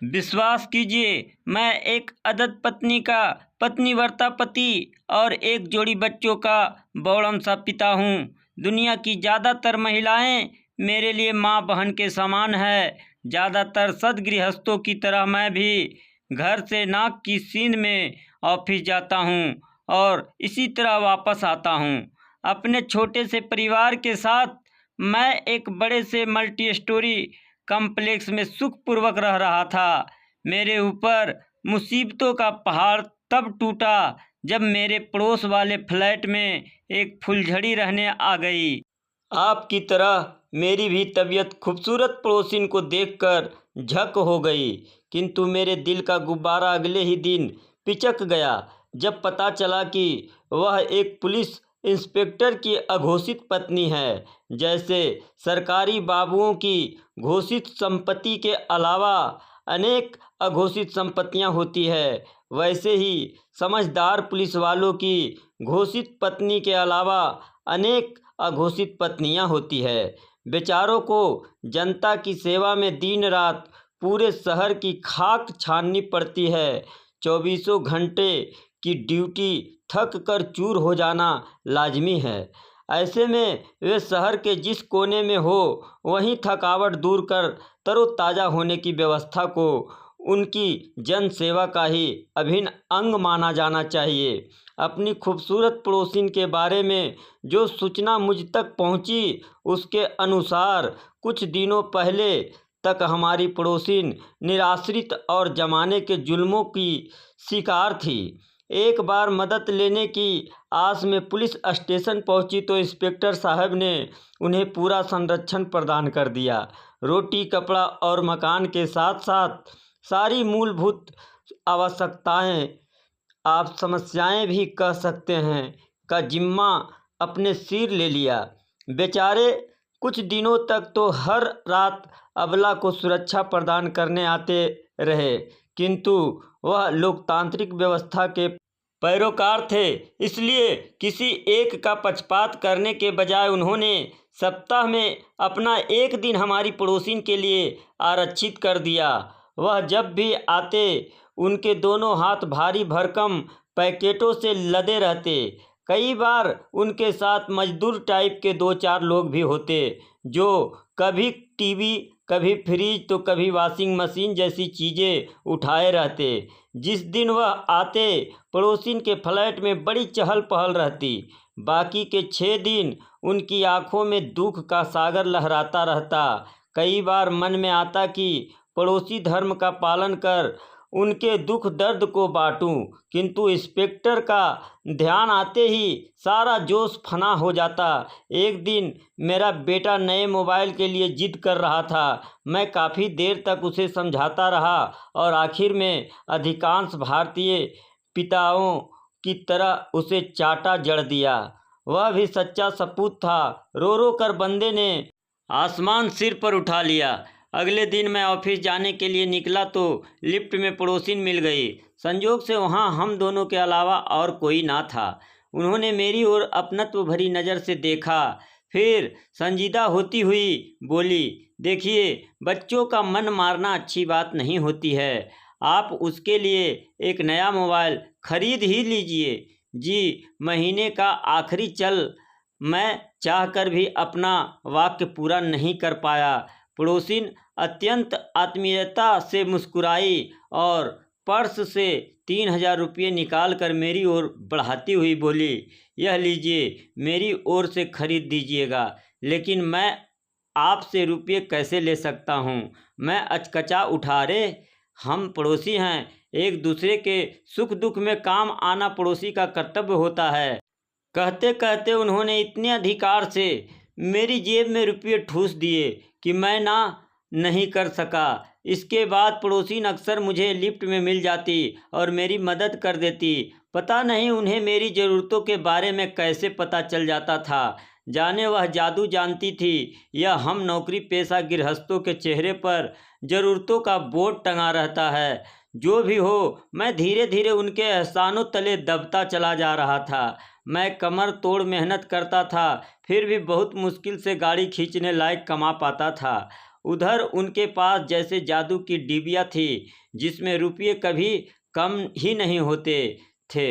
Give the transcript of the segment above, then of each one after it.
विश्वास कीजिए, मैं एक अदद पत्नी का पत्नीवर्ता पति और एक जोड़ी बच्चों का बौड़म सा पिता हूँ। दुनिया की ज़्यादातर महिलाएं मेरे लिए माँ बहन के समान है। ज़्यादातर सदगृहस्थों की तरह मैं भी घर से नाक की सींध में ऑफिस जाता हूँ और इसी तरह वापस आता हूँ। अपने छोटे से परिवार के साथ मैं एक बड़े से मल्टी स्टोरी कॉम्प्लेक्स में सुखपूर्वक रह रहा था। मेरे ऊपर मुसीबतों का पहाड़ तब टूटा जब मेरे पड़ोस वाले फ्लैट में एक फुलझड़ी रहने आ गई। आपकी तरह मेरी भी तबीयत खूबसूरत पड़ोसिन को देखकर झक हो गई, किंतु मेरे दिल का गुब्बारा अगले ही दिन पिचक गया जब पता चला कि वह एक पुलिस इंस्पेक्टर की अघोषित पत्नी है। जैसे सरकारी बाबुओं की घोषित संपत्ति के अलावा अनेक अघोषित संपत्तियां होती है, वैसे ही समझदार पुलिस वालों की घोषित पत्नी के अलावा अनेक अघोषित पत्नियां होती है। बेचारों को जनता की सेवा में दिन रात पूरे शहर की खाक छाननी पड़ती है। चौबीसों घंटे की ड्यूटी थक कर चूर हो जाना लाजमी है। ऐसे में वे शहर के जिस कोने में हो वहीं थकावट दूर कर तरोताज़ा होने की व्यवस्था को उनकी जन सेवा का ही अभिन्न अंग माना जाना चाहिए। अपनी खूबसूरत पड़ोसिन के बारे में जो सूचना मुझ तक पहुंची, उसके अनुसार कुछ दिनों पहले तक हमारी पड़ोसिन निराश्रित और जमाने के जुल्मों की शिकार थी। एक बार मदद लेने की आस में पुलिस स्टेशन पहुंची तो इंस्पेक्टर साहब ने उन्हें पूरा संरक्षण प्रदान कर दिया। रोटी, कपड़ा और मकान के साथ साथ सारी मूलभूत आवश्यकताएं, आप समस्याएं भी कह सकते हैं, का जिम्मा अपने सिर ले लिया। बेचारे कुछ दिनों तक तो हर रात अबला को सुरक्षा प्रदान करने आते रहे, किंतु वह लोकतांत्रिक व्यवस्था के पैरोकार थे, इसलिए किसी एक का पक्षपात करने के बजाय उन्होंने सप्ताह में अपना एक दिन हमारी पड़ोसिन के लिए आरक्षित कर दिया। वह जब भी आते उनके दोनों हाथ भारी भरकम पैकेटों से लदे रहते। कई बार उनके साथ मजदूर टाइप के 2-4 लोग भी होते, जो कभी टीवी, कभी फ्रिज तो कभी वॉशिंग मशीन जैसी चीज़ें उठाए रहते। जिस दिन वह आते पड़ोसिन के फ्लैट में बड़ी चहल पहल रहती। बाकी के 6 दिन उनकी आंखों में दुख का सागर लहराता रहता। कई बार मन में आता कि पड़ोसी धर्म का पालन कर उनके दुख दर्द को बांटूं, किंतु इंस्पेक्टर का ध्यान आते ही सारा जोश फना हो जाता। एक दिन मेरा बेटा नए मोबाइल के लिए जिद कर रहा था। मैं काफ़ी देर तक उसे समझाता रहा और आखिर में अधिकांश भारतीय पिताओं की तरह उसे चाटा जड़ दिया। वह भी सच्चा सपूत था। रो रो कर बंदे ने आसमान सिर पर उठा लिया। अगले दिन मैं ऑफिस जाने के लिए निकला तो लिफ्ट में पड़ोसिन मिल गई। संजोग से वहाँ हम दोनों के अलावा और कोई ना था। उन्होंने मेरी ओर अपनत्व भरी नज़र से देखा, फिर संजीदा होती हुई बोली, देखिए, बच्चों का मन मारना अच्छी बात नहीं होती है। आप उसके लिए एक नया मोबाइल खरीद ही लीजिए। जी, महीने का आखिरी चल। मैं चाहकर भी अपना वाक्य पूरा नहीं कर पाया। पड़ोसिन अत्यंत आत्मीयता से मुस्कुराई और पर्स से 3000 रुपये निकाल कर मेरी ओर बढ़ाती हुई बोली, यह लीजिए, मेरी ओर से खरीद दीजिएगा। लेकिन मैं आपसे रुपये कैसे ले सकता हूँ? मैं अचकचा उठा। रे, हम पड़ोसी हैं, एक दूसरे के सुख दुख में काम आना पड़ोसी का कर्तव्य होता है। कहते कहते उन्होंने इतने अधिकार से मेरी जेब में रुपये ठूस दिए कि मैं ना नहीं कर सका। इसके बाद पड़ोसिन अक्सर मुझे लिफ्ट में मिल जाती और मेरी मदद कर देती। पता नहीं उन्हें मेरी ज़रूरतों के बारे में कैसे पता चल जाता था। जाने वह जादू जानती थी या हम नौकरी पेशा गृहस्थों के चेहरे पर ज़रूरतों का बोर्ड टंगा रहता है। जो भी हो, मैं धीरे धीरे उनके एहसानों तले दबता चला जा रहा था। मैं कमर तोड़ मेहनत करता था, फिर भी बहुत मुश्किल से गाड़ी खींचने लायक कमा पाता था। उधर उनके पास जैसे जादू की डिबिया थी जिसमें रुपये कभी कम ही नहीं होते थे।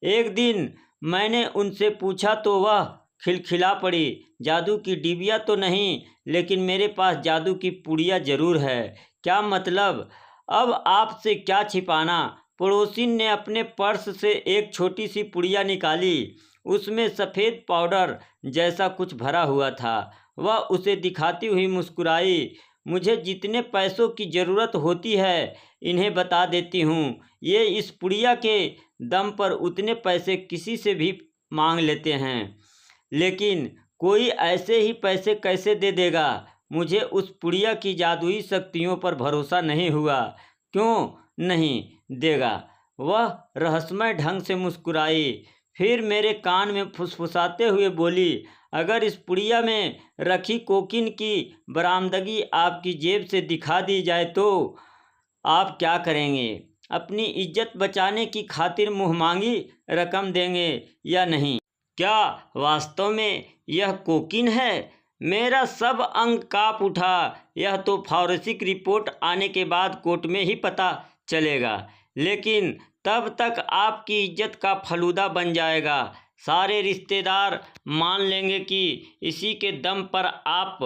एक दिन मैंने उनसे पूछा तो वह खिलखिला पड़ी, जादू की डिबिया तो नहीं, लेकिन मेरे पास जादू की पुड़िया जरूर है। क्या मतलब? अब आपसे क्या छिपाना। पड़ोसी ने अपने पर्स से एक छोटी सी पुड़िया निकाली। उसमें सफ़ेद पाउडर जैसा कुछ भरा हुआ था। वह उसे दिखाती हुई मुस्कुराई। मुझे जितने पैसों की ज़रूरत होती है इन्हें बता देती हूँ। ये इस पुड़िया के दम पर उतने पैसे किसी से भी मांग लेते हैं, लेकिन कोई ऐसे ही पैसे कैसे दे देगा? मुझे उस पुड़िया की जादुई शक्तियों पर भरोसा नहीं हुआ। क्यों नहीं देगा? वह रहस्यमय ढंग से मुस्कुराई, फिर मेरे कान में फुसफुसाते हुए बोली, अगर इस पुड़िया में रखी कोकीन की बरामदगी आपकी जेब से दिखा दी जाए तो आप क्या करेंगे? अपनी इज्जत बचाने की खातिर मुँहमांगी रकम देंगे या नहीं? क्या वास्तव में यह कोकीन है? मेरा सब अंग काँप उठा। यह तो फॉरेंसिक रिपोर्ट आने के बाद कोर्ट में ही पता चलेगा, लेकिन तब तक आपकी इज्जत का फलूदा बन जाएगा। सारे रिश्तेदार मान लेंगे कि इसी के दम पर आप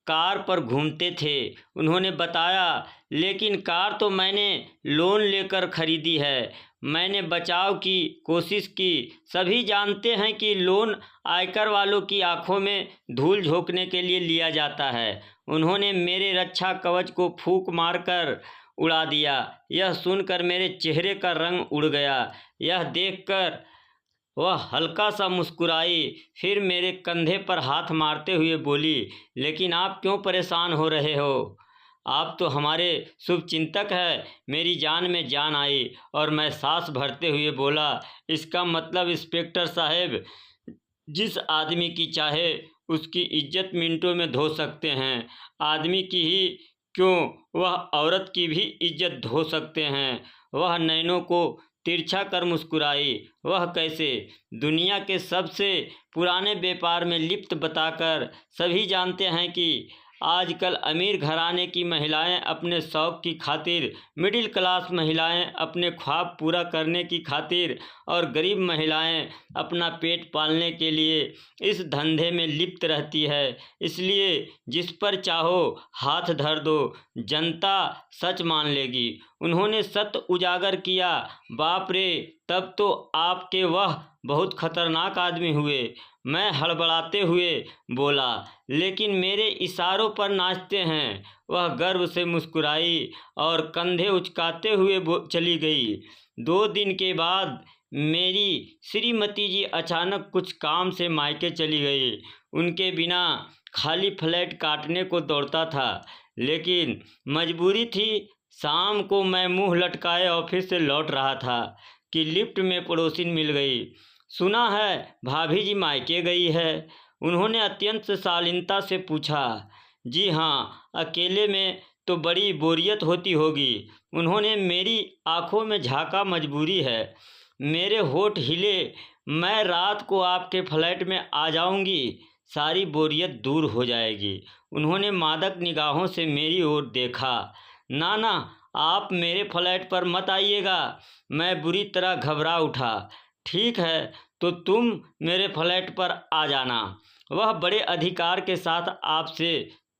कार पर घूमते थे। उन्होंने बताया, लेकिन कार तो मैंने लोन लेकर खरीदी है। मैंने बचाव की कोशिश की। सभी जानते हैं कि लोन आयकर वालों की आंखों में धूल झोंकने के लिए लिया जाता है। उन्होंने मेरे रक्षा कवच को फूंक मारकर उड़ा दिया। यह सुनकर मेरे चेहरे का रंग उड़ गया। यह देखकर वह हल्का सा मुस्कुराई, फिर मेरे कंधे पर हाथ मारते हुए बोली, लेकिन आप क्यों परेशान हो रहे हो? आप तो हमारे शुभ चिंतक हैं। मेरी जान में जान आई और मैं सांस भरते हुए बोला, इसका मतलब इंस्पेक्टर साहब, जिस आदमी की चाहे उसकी इज्जत मिनटों में धो सकते हैं। आदमी की ही क्यों, वह औरत की भी इज्जत धो सकते हैं। वह नैनों को तिरछा कर मुस्कुराई। वह कैसे? दुनिया के सबसे पुराने व्यापार में लिप्त बताकर सभी जानते हैं कि आजकल अमीर घराने की महिलाएं अपने शौक की खातिर, मिडिल क्लास महिलाएं अपने ख्वाब पूरा करने की खातिर और गरीब महिलाएं अपना पेट पालने के लिए इस धंधे में लिप्त रहती है। इसलिए जिस पर चाहो हाथ धर दो, जनता सच मान लेगी। उन्होंने सत्य उजागर किया। बाप रे, तब तो आपके वह बहुत खतरनाक आदमी हुए। मैं हड़बड़ाते हुए बोला, लेकिन मेरे इशारों पर नाचते हैं। वह गर्व से मुस्कुराई और कंधे उचकाते हुए चली गई। 2 दिन के बाद मेरी श्रीमती जी अचानक कुछ काम से मायके चली गई। उनके बिना खाली फ्लैट काटने को दौड़ता था, लेकिन मजबूरी थी। शाम को मैं मुंह लटकाए ऑफिस से लौट रहा था कि लिफ्ट में पड़ोसिन मिल गई। सुना है भाभी जी मायके गई है? उन्होंने अत्यंत शालीनता से पूछा। जी हाँ, अकेले में तो बड़ी बोरियत होती होगी। उन्होंने मेरी आंखों में झांका। मजबूरी है। मेरे होठ हिले। मैं रात को आपके फ्लैट में आ जाऊंगी, सारी बोरियत दूर हो जाएगी। उन्होंने मादक निगाहों से मेरी ओर देखा। ना ना, आप मेरे फ्लैट पर मत आइएगा। मैं बुरी तरह घबरा उठा। ठीक है, तो तुम मेरे फ्लैट पर आ जाना। वह बड़े अधिकार के साथ आपसे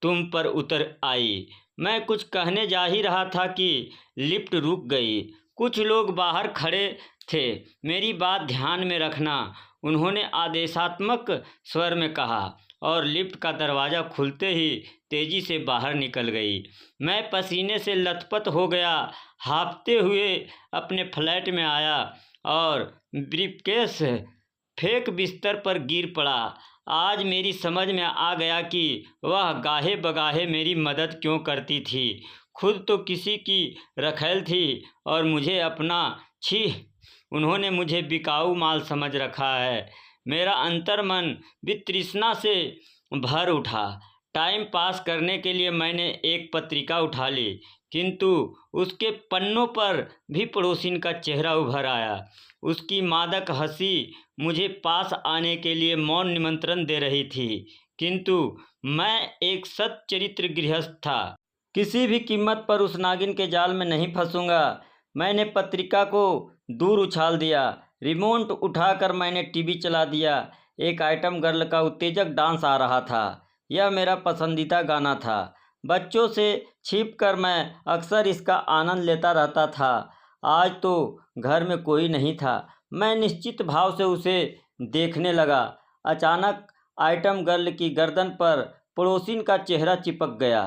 तुम पर उतर आई। मैं कुछ कहने जा ही रहा था कि लिफ्ट रुक गई। कुछ लोग बाहर खड़े थे। मेरी बात ध्यान में रखना, उन्होंने आदेशात्मक स्वर में कहा और लिफ्ट का दरवाज़ा खुलते ही तेज़ी से बाहर निकल गई। मैं पसीने से लथपथ हो गया। हाँफते हुए अपने फ्लैट में आया और ब्रीफकेस फेंक बिस्तर पर गिर पड़ा। आज मेरी समझ में आ गया कि वह गाहे बगाहे मेरी मदद क्यों करती थी। खुद तो किसी की रखैल थी और मुझे अपना, छी, उन्होंने मुझे बिकाऊ माल समझ रखा है। मेरा अंतर्मन वितृष्णा से भर उठा। टाइम पास करने के लिए मैंने एक पत्रिका उठा ली, किंतु उसके पन्नों पर भी पड़ोसिन का चेहरा उभर आया। उसकी मादक हंसी मुझे पास आने के लिए मौन निमंत्रण दे रही थी, किंतु मैं एक सच्चरित्र गृहस्थ था। किसी भी कीमत पर उस नागिन के जाल में नहीं फंसूंगा। मैंने पत्रिका को दूर उछाल दिया। रिमोट उठाकर मैंने टीवी चला दिया। एक आइटम गर्ल का उत्तेजक डांस आ रहा था। यह मेरा पसंदीदा गाना था। बच्चों से छिपकर मैं अक्सर इसका आनंद लेता रहता था। आज तो घर में कोई नहीं था। मैं निश्चित भाव से उसे देखने लगा। अचानक आइटम गर्ल की गर्दन पर पड़ोसिन का चेहरा चिपक गया।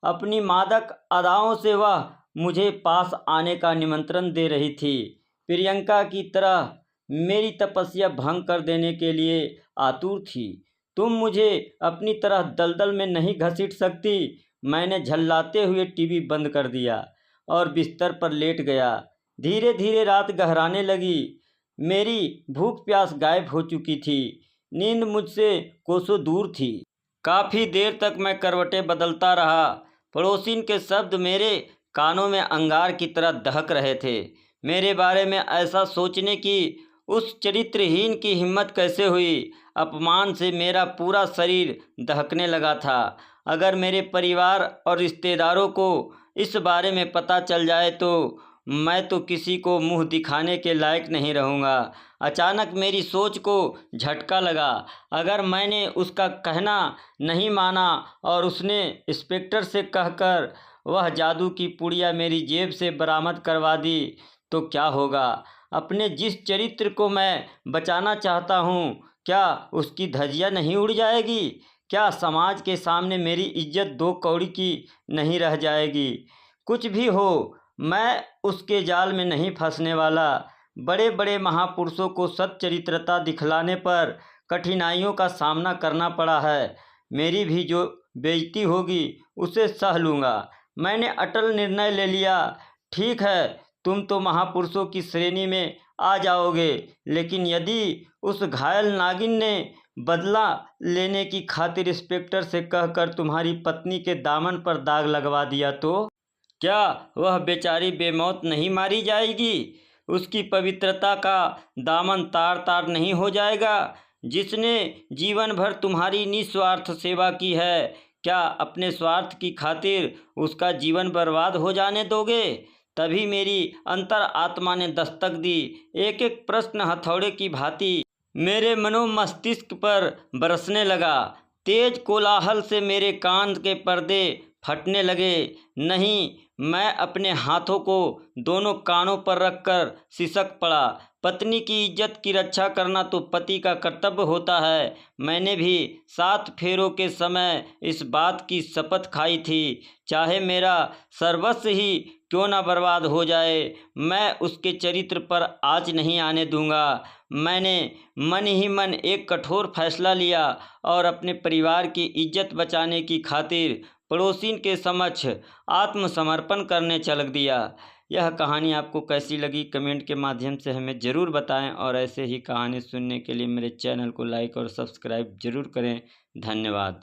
अपनी मादक अदाओं से वह मुझे पास आने का निमंत्रण दे रही थी। प्रियंका की तरह मेरी तपस्या भंग कर देने के लिए आतुर थी। तुम मुझे अपनी तरह दलदल में नहीं घसीट सकती। मैंने झल्लाते हुए टीवी बंद कर दिया और बिस्तर पर लेट गया। धीरे धीरे रात गहराने लगी। मेरी भूख प्यास गायब हो चुकी थी। नींद मुझसे कोसों दूर थी। काफ़ी देर तक मैं करवटें बदलता रहा। पड़ोसिन के शब्द मेरे कानों में अंगार की तरह दहक रहे थे। मेरे बारे में ऐसा सोचने की उस चरित्रहीन की हिम्मत कैसे हुई? अपमान से मेरा पूरा शरीर दहकने लगा था। अगर मेरे परिवार और रिश्तेदारों को इस बारे में पता चल जाए तो मैं तो किसी को मुंह दिखाने के लायक नहीं रहूँगा। अचानक मेरी सोच को झटका लगा। अगर मैंने उसका कहना नहीं माना और उसने इंस्पेक्टर से कहकर वह जादू की पुड़िया मेरी जेब से बरामद करवा दी तो क्या होगा? अपने जिस चरित्र को मैं बचाना चाहता हूँ, क्या उसकी धज्जियाँ नहीं उड़ जाएगी? क्या समाज के सामने मेरी इज्जत दो कौड़ी की नहीं रह जाएगी? कुछ भी हो, मैं उसके जाल में नहीं फंसने वाला। बड़े बड़े महापुरुषों को सच्चरित्रता दिखलाने पर कठिनाइयों का सामना करना पड़ा है। मेरी भी जो बेइज्जती होगी उसे सह लूँगा। मैंने अटल निर्णय ले लिया। ठीक है, तुम तो महापुरुषों की श्रेणी में आ जाओगे, लेकिन यदि उस घायल नागिन ने बदला लेने की खातिर इंस्पेक्टर से कहकर तुम्हारी पत्नी के दामन पर दाग लगवा दिया तो क्या वह बेचारी बेमौत नहीं मारी जाएगी? उसकी पवित्रता का दामन तार तार नहीं हो जाएगा? जिसने जीवन भर तुम्हारी निस्वार्थ सेवा की है, क्या अपने स्वार्थ की खातिर उसका जीवन बर्बाद हो जाने दोगे? तभी मेरी अंतर आत्मा ने दस्तक दी। एक एक प्रश्न हथौड़े की भांति मेरे मनोमस्तिष्क पर बरसने लगा। तेज कोलाहल से मेरे कान के पर्दे फटने लगे। नहीं, मैं अपने हाथों को दोनों कानों पर रखकर सिसक पड़ा। पत्नी की इज्जत की रक्षा करना तो पति का कर्तव्य होता है। मैंने भी 7 फेरों के समय इस बात की शपथ खाई थी, चाहे मेरा सर्वस्व ही क्यों ना बर्बाद हो जाए, मैं उसके चरित्र पर आँच नहीं आने दूंगा। मैंने मन ही मन एक कठोर फैसला लिया और अपने परिवार की इज्जत बचाने की खातिर पड़ोसिन के समक्ष आत्मसमर्पण करने चल दिया। यह कहानी आपको कैसी लगी कमेंट के माध्यम से हमें ज़रूर बताएं और ऐसे ही कहानी सुनने के लिए मेरे चैनल को लाइक और सब्सक्राइब ज़रूर करें। धन्यवाद।